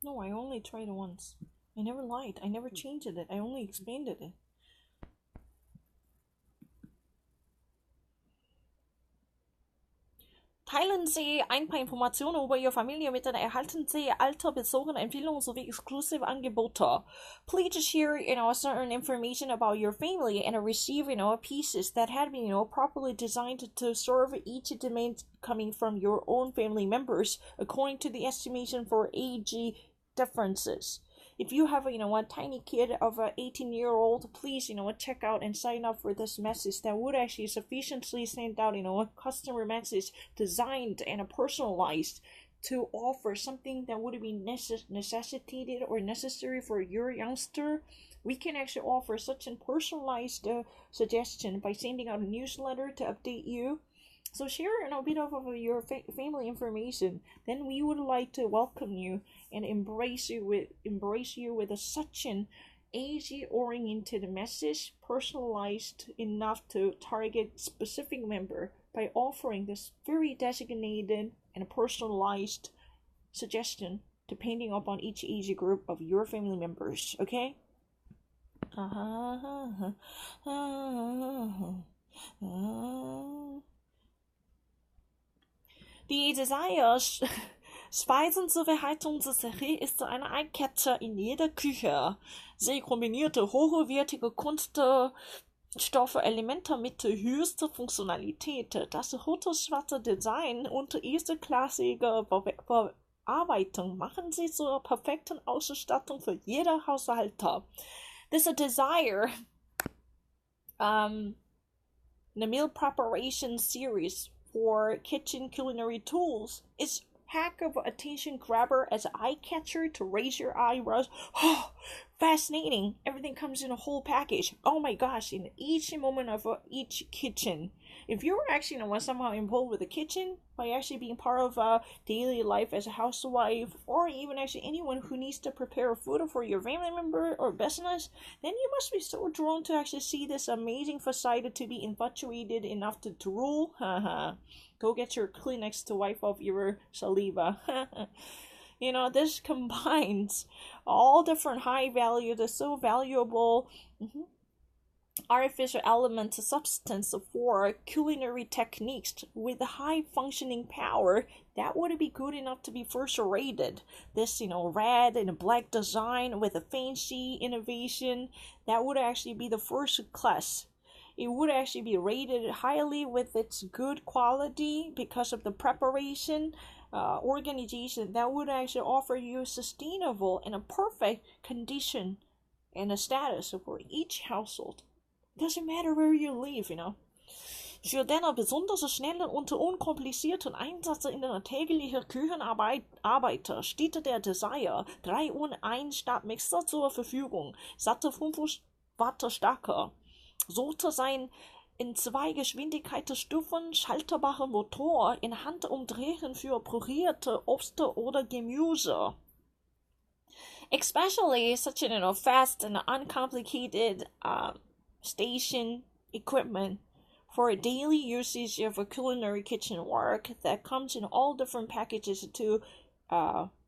No, I only tried it once. I never lied. I never changed it. I only expanded it. Teilen Sie ein paar Informationen über Ihre Familie mit, dann erhalten Sie alterbezogene Empfehlungen sowie exclusive Angebote. Please share, certain information about your family and receive, pieces that had been, properly designed to serve each demand coming from your own family members according to the estimation for age differences. If you have, a tiny kid of a 18-year-old, please, check out and sign up for this message that would actually sufficiently send out, a customer message designed and personalized to offer something that would be necessitated or necessary for your youngster. We can actually offer such a personalized suggestion by sending out a newsletter to update you. So share a bit of your family information. Then we would like to welcome you and embrace you with such an age-oriented message, personalized enough to target specific member by offering this very designated and personalized suggestion depending upon each age group of your family members. Okay? Die Desire, Speisen zur Verhaltung zur Serie ist so eine Einkette in jeder Küche. Sie kombinierte hochwertige Kunststoffe, Elemente mit höchster Funktionalität. Das rote schwarze Design und erstklassige Bearbeitung machen sie zur perfekten Ausstattung für jeder Haushalter. This is a desire, the meal preparation series for kitchen culinary tools is heck of attention grabber as an eye catcher to raise your eyebrows. Oh, fascinating. Everything comes in a whole package. Oh my gosh, in each moment of each kitchen. If you're actually somehow involved with the kitchen by actually being part of daily life as a housewife, or even actually anyone who needs to prepare food for your family member or business, then you must be so drawn to actually see this amazing facade to be infatuated enough to drool. Go get your Kleenex to wipe off your saliva. This combines all different high value, the so valuable artificial element substance for culinary techniques with high functioning power that would be good enough to be first rated. This, red and black design with a fancy innovation that would actually be the first class. It would actually be rated highly with its good quality because of the preparation organization that would actually offer you sustainable and a perfect condition and a status for each household. Doesn't matter where you live, Für den besonders schnellen und unkomplizierten Einsatz in der täglichen Küchenarbeit steht der Desire 3-in-1 Stabmixer zur Verfügung. Satte 5 Watt starker. Sollte sein in 2 Geschwindigkeitsstufen schalterbare Motor in Handumdrehen für pürierte Obst oder Gemüse. Especially such an fast and uncomplicated station equipment for daily usage of a culinary kitchen work that comes in all different packages to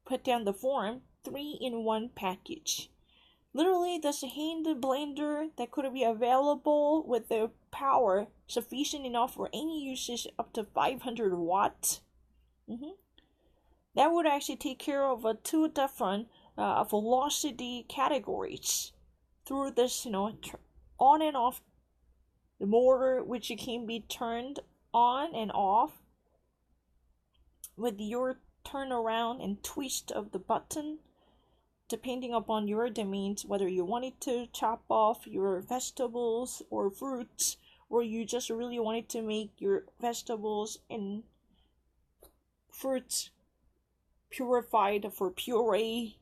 put down the form 3-in-1 package. Literally, this hand blender that could be available with the power sufficient enough for any usage up to 500 watts. That would actually take care of 2 different velocity categories through this, on and off the motor, which can be turned on and off with your turnaround and twist of the button, depending upon your demands, whether you wanted to chop off your vegetables or fruits, or you just really wanted to make your vegetables and fruits purified for puree.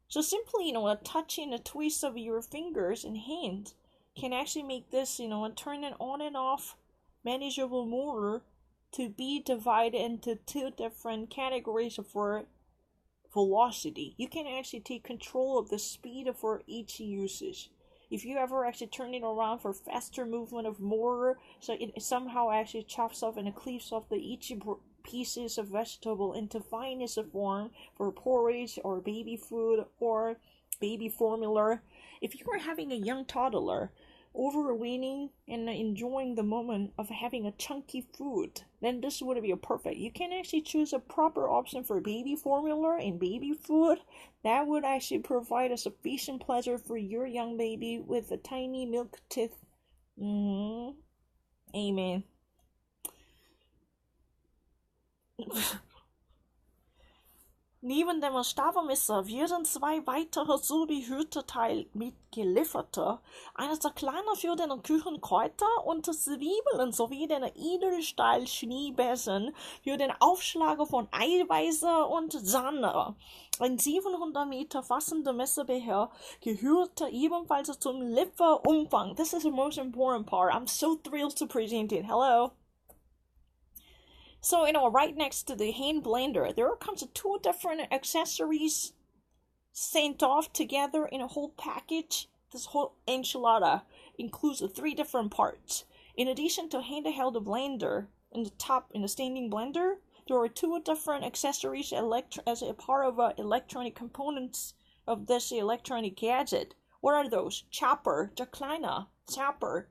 So simply, a touch and a twist of your fingers and hands can actually make this, turn it on and off manageable motor to be divided into 2 different categories for velocity. You can actually take control of the speed for each usage. If you ever actually turn it around for faster movement of motor, so it somehow actually chops off and cleaves off each pieces of vegetable into finest form for porridge or baby food or baby formula. If you are having a young toddler, overweening and enjoying the moment of having a chunky food, then this would be a perfect. You can actually choose a proper option for baby formula and baby food that would actually provide a sufficient pleasure for your young baby with a tiny milk teeth. Amen. Neben dem Staubermesser werden zwei weitere Zubehörteile mitgeliefert. Eines der kleinen für den Küchenkräuter und Zwiebeln sowie den Edelstahl-Schneebesen für den Aufschlag von Eiweiß und Sahne. Ein 700 Meter fassender Messerbecher gehörte ebenfalls zum Lieferumfang. This is the most important part. I'm so thrilled to present it. Hello. So, right next to the hand blender, there comes two different accessories sent off together in a whole package. This whole enchilada includes 3 different parts. In addition to handheld blender in the top, in the standing blender, there are 2 different accessories as a part of electronic components of this electronic gadget. What are those? Chopper, der kleine chopper.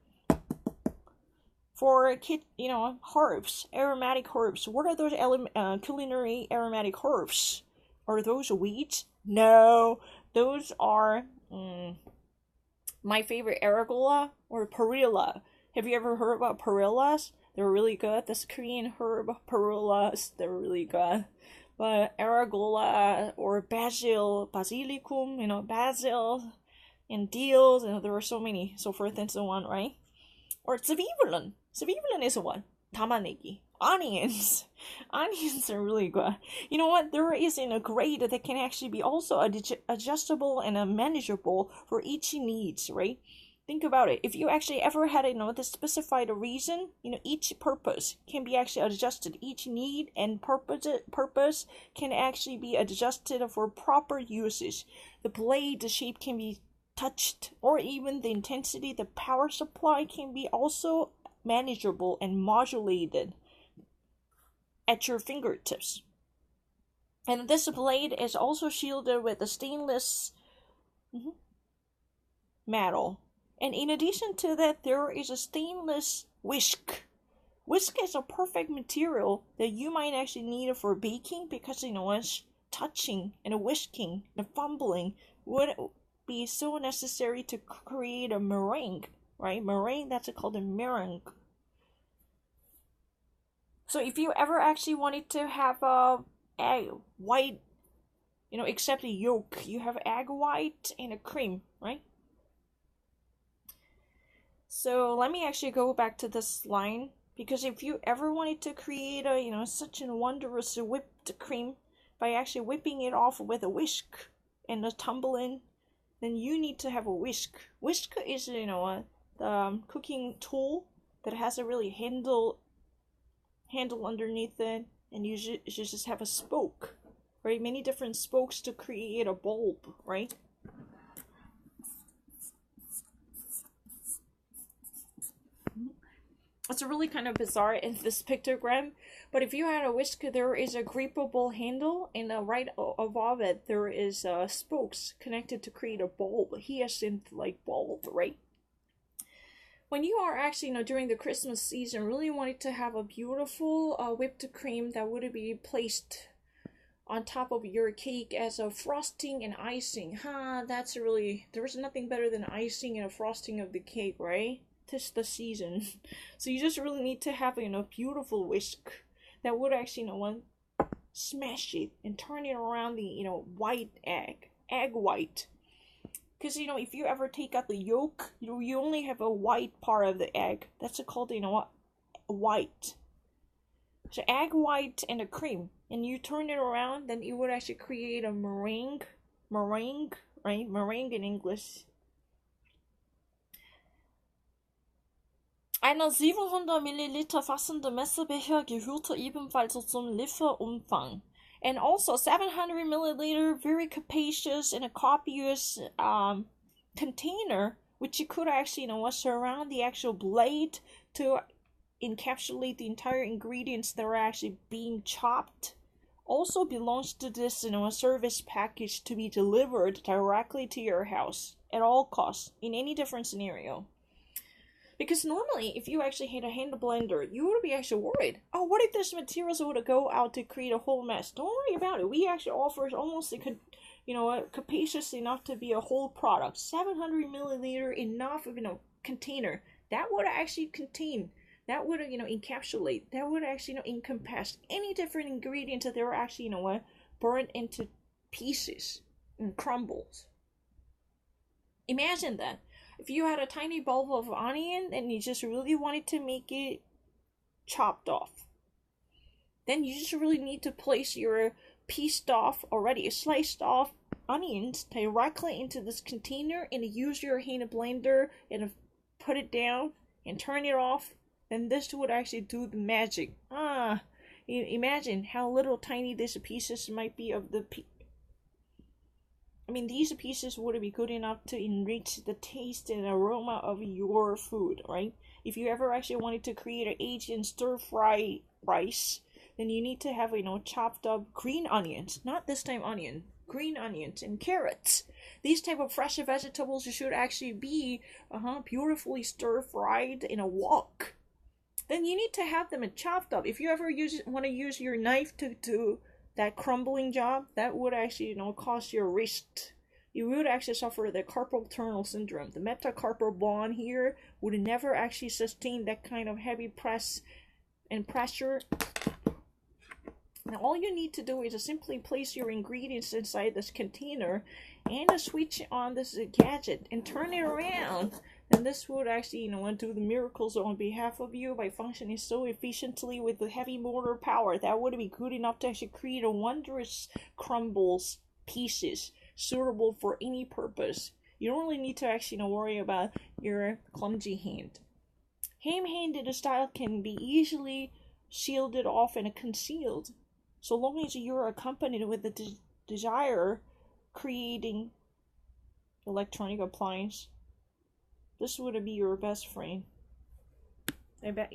For herbs, aromatic herbs. What are those culinary aromatic herbs? Are those weeds? No, those are my favorite arugula or perilla. Have you ever heard about perillas? They're really good. This Korean herb perillas, they're really good. But arugula or basilicum, basil and dill, there are so many, so forth and so on, right? Or zwiebeln. Zwiebeln is one. Tamanegi. Onions. Onions are really good. You know what? There is a grade that can actually be also adjustable and manageable for each needs, right? Think about it. If you actually ever had, the specified reason, each purpose can be actually adjusted. Each need and purpose can actually be adjusted for proper usage. The blade, the shape can be touched, or even the intensity, the power supply can be also manageable and modulated at your fingertips. And this blade is also shielded with a stainless metal. And in addition to that, there is a stainless whisk. Whisk is a perfect material that you might actually need for baking because, it's touching and whisking and fumbling would be so necessary to create a meringue, right? Meringue, that's called a meringue. So if you ever actually wanted to have a egg white, except the yolk, you have egg white and a cream, right? So let me actually go back to this line, because if you ever wanted to create a, such a wondrous whipped cream by actually whipping it off with a whisk and a tumbling, then you need to have a whisk. Whisk is, the cooking tool that has a really handle underneath it, and you just have a spoke, right? Many different spokes to create a bulb, right? It's really kind of bizarre in this pictogram, but if you had a whisk, there is a gripable handle, and right above it there is spokes connected to create a bulb, hyacinth-like bulb, right? When you are actually, during the Christmas season, really wanting to have a beautiful whipped cream that would be placed on top of your cake as a frosting and icing, there's nothing better than icing and a frosting of the cake, right? 'Tis the season. So you just really need to have a beautiful whisk that would actually smash it and turn it around the white egg white, because if you ever take out the yolk, you only have a white part of the egg. That's called white. So egg white and a cream, and you turn it around, then it would actually create a meringue, right? Meringue in English. Einer 700 Milliliter fassende Messerbecher gehörte ebenfalls zum Lieferumfang. And also 700 milliliter, very capacious and a copious container, which you could actually, surround the actual blade to encapsulate the entire ingredients that are actually being chopped also belongs to this, a service package to be delivered directly to your house at all costs in any different scenario. Because normally, if you actually had a hand blender, you would be actually worried. Oh, what if this materials would go out to create a whole mess? Don't worry about it. We actually offer almost capacious enough to be a whole product. 700 milliliter, enough of container that would actually contain. That would encapsulate. That would actually encompass any different ingredients that they were actually burned into pieces and crumbles. Imagine that. If you had a tiny bulb of onion and you just really wanted to make it chopped off, then you just really need to place your pieced off, already sliced off onions directly into this container and use your hand blender and put it down and turn it off. Then this would actually do the magic. Imagine how little tiny these pieces might be of the these pieces would be good enough to enrich the taste and aroma of your food, right? If you ever actually wanted to create an Asian stir-fry rice, then you need to have, chopped up green onions, not this time onion, green onions and carrots. These type of fresh vegetables should actually be, beautifully stir-fried in a wok. Then you need to have them chopped up. If you ever want to use your knife to do that crumbling job, that would actually, cause your wrist. You would actually suffer the carpal tunnel syndrome. The metacarpal bone here would never actually sustain that kind of heavy press and pressure. Now all you need to do is to simply place your ingredients inside this container and switch on this gadget and turn it around. And this would actually, do the miracles on behalf of you by functioning so efficiently with the heavy motor power. That would be good enough to actually create a wondrous crumbles pieces suitable for any purpose. You don't really need to actually worry about your clumsy hand. Ham-handed style can be easily shielded off and concealed, so long as you're accompanied with the desire creating electronic appliance. This would be your best friend. I bet you.